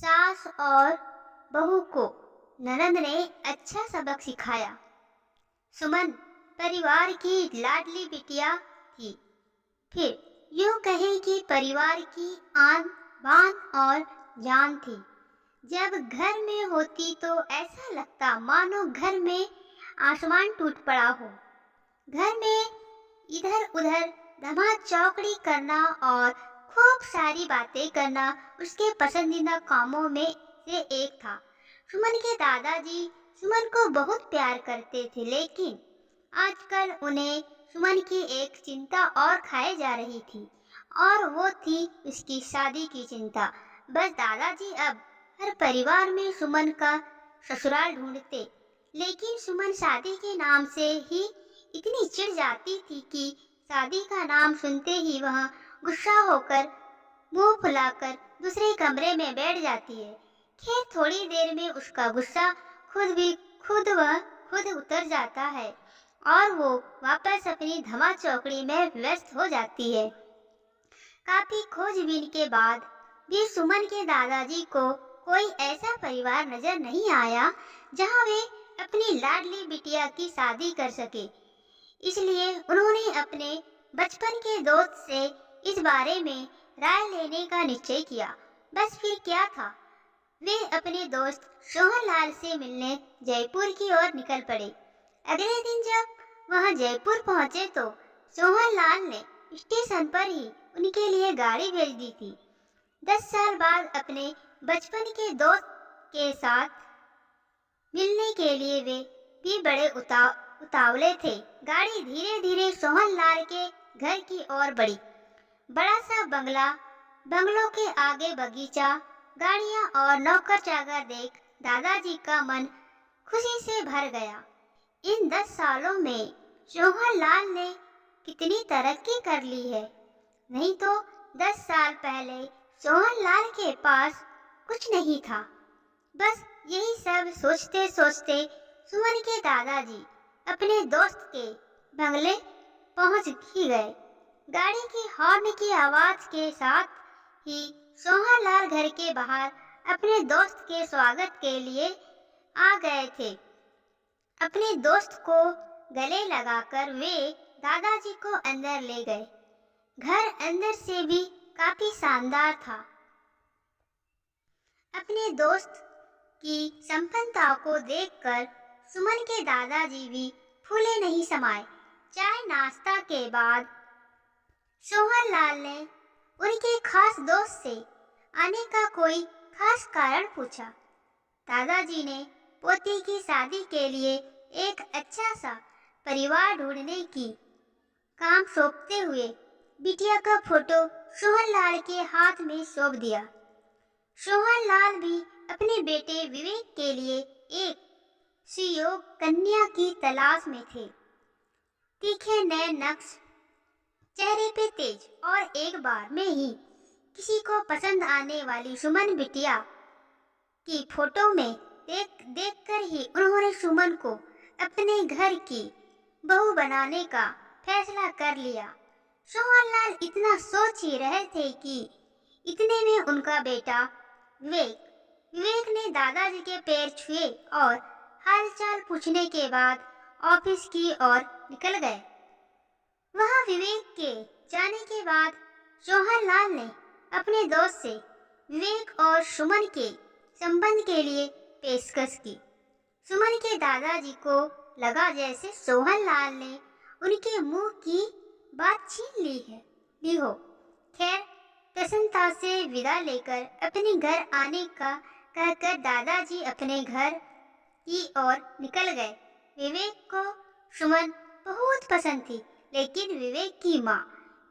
सास और बहू को ननद ने अच्छा सबक सिखाया। सुमन परिवार की लाडली बिटिया थी। फिर यूं कहें कि परिवार की आन बान और जान थी। जब घर में होती तो ऐसा लगता मानो घर में आसमान टूट पड़ा हो। घर में इधर उधर धमा चौकड़ी करना और खूब सारी बातें करना उसके पसंदीदा कामों में से एक था। सुमन के दादाजी सुमन को बहुत प्यार करते थे, लेकिन आजकल उन्हें सुमन की एक चिंता और खाए जा रही थी, और वो थी उसकी शादी की चिंता। बस दादाजी अब हर परिवार में सुमन का ससुराल ढूंढते, लेकिन सुमन शादी के नाम से ही इतनी चिढ़ जाती थी कि शादी का नाम सुनते ही वह गुस्सा होकर मुंह फुलाकर दूसरे कमरे में बैठ जाती है। खैर थोड़ी देर में उसका गुस्सा खुद उतर जाता है और वो वापस अपनी धमा चौकड़ी में व्यस्त हो जाती है। काफी खोजबीन के बाद भी सुमन के दादाजी को कोई ऐसा परिवार नजर नहीं आया जहां वे अपनी लाडली बिटिया की शादी कर सके। इसलिए उन्होंने अपने बचपन के दोस्त से इस बारे में राय लेने का निश्चय किया। बस फिर क्या था, वे अपने दोस्त सोहनलाल से मिलने जयपुर की ओर निकल पड़े। अगले दिन जब वह जयपुर पहुंचे तो सोहनलाल ने स्टेशन पर ही उनके लिए गाड़ी भेज दी थी। 10 साल बाद अपने बचपन के दोस्त के साथ मिलने के लिए वे भी बड़े उतावले थे। गाड़ी धीरे धीरे सोहनलाल के घर की ओर बढ़ी। बड़ा सा बंगला, बंगलों के आगे बगीचा, गाड़ियां और नौकर चाकर देख दादाजी का मन खुशी से भर गया। इन 10 सालों में सोहनलाल ने कितनी तरक्की कर ली है। नहीं तो 10 साल पहले सोहनलाल के पास कुछ नहीं था। बस यही सब सोचते सोचते सुमन के दादाजी अपने दोस्त के बंगले पहुंच ही गए। गाड़ी की हॉर्न की आवाज के साथ ही सोहनलाल घर के बाहर अपने दोस्त के स्वागत के लिए आ गए थे। अपने दोस्त को गले लगाकर वे दादाजी को अंदर ले गए। घर अंदर से भी काफी शानदार था। अपने दोस्त की संपन्नता को देखकर सुमन के दादाजी भी फूले नहीं समाये। चाय नाश्ता के बाद सोहनलाल ने उनके खास दोस्त से आने का कोई खास कारण पूछा। दादाजी ने पोती की शादी के लिए एक अच्छा सा परिवार ढूंढने की काम सौंपते हुए बिटिया का फोटो सोहनलाल के हाथ में सौंप दिया। सोहनलाल भी अपने बेटे विवेक के लिए एक सुयोग कन्या की तलाश में थे। तीखे नए नक्श, चेहरे पे तेज, और एक बार में ही किसी को पसंद आने वाली सुमन बिटिया की फोटो में देखकर ही उन्होंने सुमन को अपने घर की बहू बनाने का फैसला कर लिया। सोहनलाल इतना सोच ही रहे थे कि इतने में उनका बेटा विवेक ने दादाजी के पैर छुए और हालचाल पूछने के बाद ऑफिस की ओर निकल गए। वहां विवेक के जाने के बाद सोहनलाल ने अपने दोस्त से विवेक और सुमन के संबंध के लिए पेशकश की। सुमन के दादाजी को लगा जैसे सोहनलाल ने उनके मुंह की बात छीन ली हो। खैर प्रसन्नता से विदा लेकर अपने घर आने का कहकर दादाजी अपने घर की ओर निकल गए। विवेक को सुमन बहुत पसंद थी, लेकिन विवेक की माँ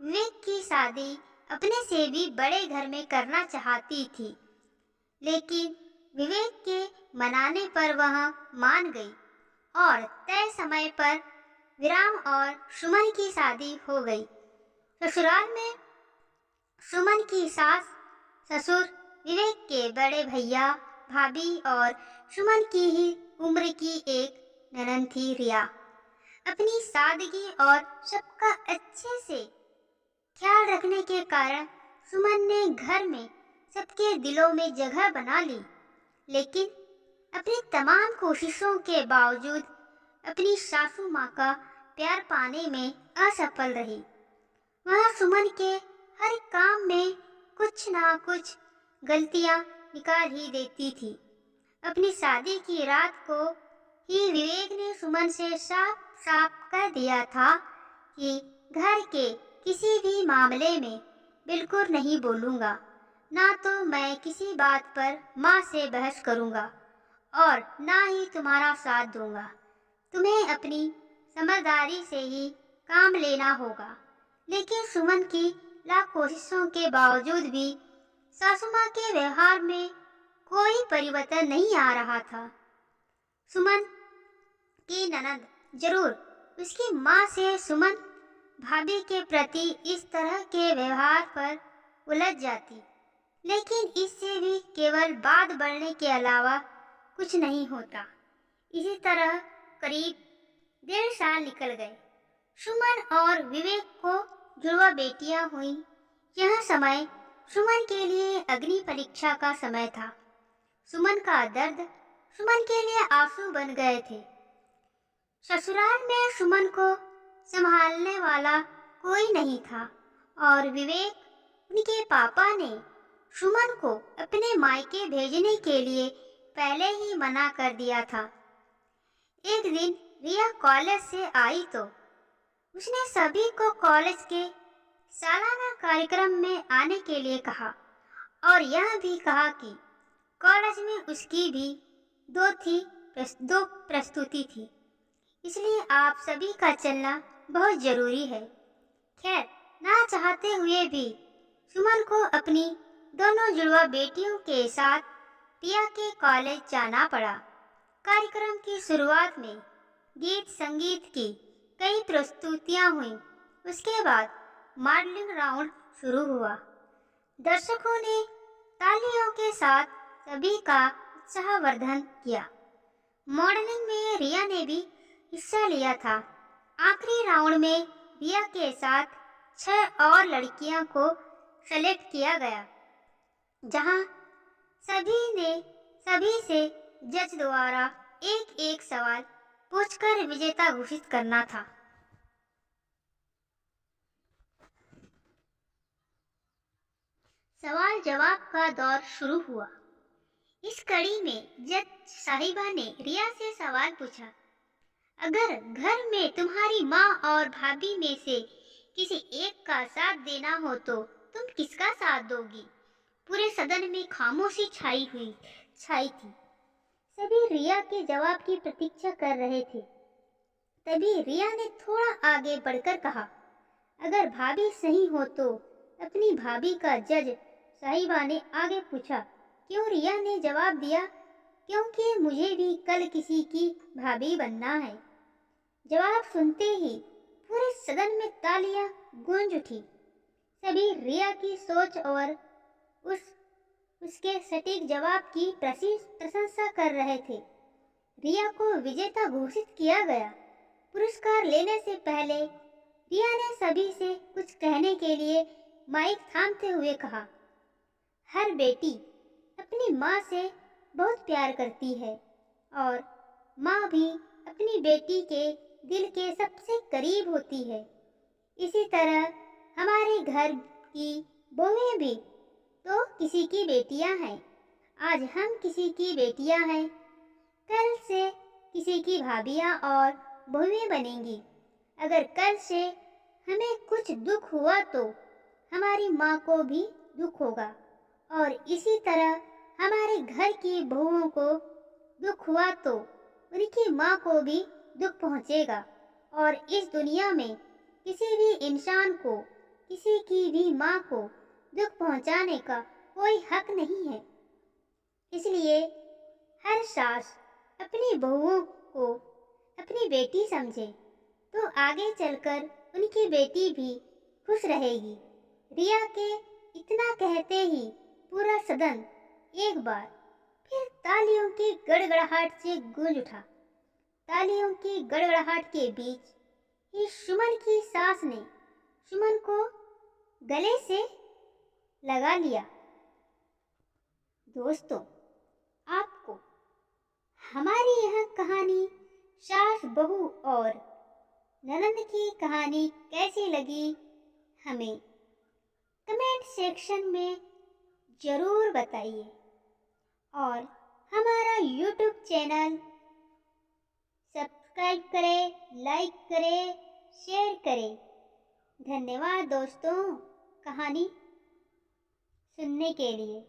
विवेक की शादी अपने से भी बड़े घर में करना चाहती थी। लेकिन विवेक के मनाने पर वह मान गई और तय समय पर विराम और सुमन की शादी हो गई। ससुराल में सुमन की सास ससुर, विवेक के बड़े भैया भाभी और सुमन की ही उम्र की एक ननद थी रिया। अपनी सादगी और सबका अच्छे से ख्याल रखने के कारण सुमन ने घर में सबके दिलों में जगह बना ली, लेकिन अपनी तमाम कोशिशों के बावजूद अपनी सासू माँ का प्यार पाने में असफल रही। वह सुमन के हर काम में कुछ ना कुछ गलतियां निकाल ही देती थी। अपनी शादी की रात को ही विवेक ने सुमन से साफ साफ कह दिया था कि घर के किसी भी मामले में बिल्कुल नहीं बोलूंगा, ना तो मैं किसी बात पर माँ से बहस करूंगा और ना ही तुम्हारा साथ दूंगा। तुम्हें अपनी समझदारी से ही काम लेना होगा। लेकिन सुमन की लाख कोशिशों के बावजूद भी सासू माँ के व्यवहार में कोई परिवर्तन नहीं आ रहा था। सुमन की ननद जरूर उसकी माँ से सुमन भाभी के प्रति इस तरह के व्यवहार पर उलझ जाती, लेकिन इससे भी केवल बात बढ़ने के अलावा कुछ नहीं होता। इसी तरह करीब 1.5 साल निकल गए। सुमन और विवेक को जुड़वा बेटियां हुई। यह समय सुमन के लिए अग्नि परीक्षा का समय था। सुमन का दर्द सुमन के लिए आंसू बन गए थे। ससुराल में सुमन को संभालने वाला कोई नहीं था और विवेक उनके पापा ने सुमन को अपने मायके भेजने के लिए पहले ही मना कर दिया था। एक दिन रिया कॉलेज से आई तो उसने सभी को कॉलेज के सालाना कार्यक्रम में आने के लिए कहा और यह भी कहा कि कॉलेज में उसकी भी दो प्रस्तुति थी, इसलिए आप सभी का चलना बहुत जरूरी है। खैर, ना चाहते हुए भी सुमन को अपनी दोनों जुड़वा बेटियों के साथ पिया के कॉलेज जाना पड़ा। कार्यक्रम की शुरुआत में गीत संगीत की कई प्रस्तुतियां हुई। उसके बाद मॉडलिंग राउंड शुरू हुआ। दर्शकों ने तालियों के साथ सभी का उत्साहवर्धन किया। मॉडलिंग में रिया ने भी हिस्सा लिया था। आखिरी राउंड में रिया के साथ 6 और लड़कियों को सेलेक्ट किया गया, जहां सभी से जज द्वारा एक एक सवाल पूछकर विजेता घोषित करना था। सवाल जवाब का दौर शुरू हुआ। इस कड़ी में जज साहिबा ने रिया से सवाल पूछा, अगर घर में तुम्हारी माँ और भाभी में से किसी एक का साथ देना हो तो तुम किसका साथ दोगी? पूरे सदन में खामोशी छाई थी। सभी रिया के जवाब की प्रतीक्षा कर रहे थे। तभी रिया ने थोड़ा आगे बढ़कर कहा, अगर भाभी सही हो तो। अपनी भाभी का जज साहिबा ने आगे पूछा, क्यों? रिया ने जवाब दिया, क्योंकि मुझे भी कल किसी की भाभी बनना है। जवाब सुनते ही पूरे सदन में तालियां गूंज उठी। सभी रिया की सोच और उसके सटीक जवाब की प्रशंसा कर रहे थे। रिया को विजेता घोषित किया गया। पुरस्कार लेने से पहले रिया ने सभी से कुछ कहने के लिए माइक थामते हुए कहा, हर बेटी अपनी माँ से बहुत प्यार करती है और माँ भी अपनी बेटी के दिल के सबसे करीब होती है। इसी तरह हमारे घर की बहुएं भी तो किसी की बेटियां हैं। आज हम किसी की बेटियां हैं, कल से किसी की भाभियां और बहुएं बनेंगी। अगर कल से हमें कुछ दुख हुआ तो हमारी माँ को भी दुख होगा और इसी तरह हमारे घर की बहुओं को दुख हुआ तो उनकी माँ को भी दुख पहुँचेगा और इस दुनिया में किसी भी इंसान को किसी की भी माँ को दुख पहुँचाने का कोई हक नहीं है। इसलिए हर सास अपनी बहुओं को अपनी बेटी समझे तो आगे चलकर उनकी बेटी भी खुश रहेगी। रिया के इतना कहते ही पूरा सदन एक बार फिर तालियों की गड़गड़ाहट से गूंज उठा। तालियों की गड़गड़ाहट के बीच ही सुमन की सास ने सुमन को गले से लगा लिया। दोस्तों, आपको हमारी यह कहानी सास बहू और ननंद की कहानी कैसी लगी हमें कमेंट सेक्शन में ज़रूर बताइए और हमारा यूट्यूब चैनल सब्सक्राइब करें, लाइक करें, शेयर करें। धन्यवाद दोस्तों कहानी सुनने के लिए।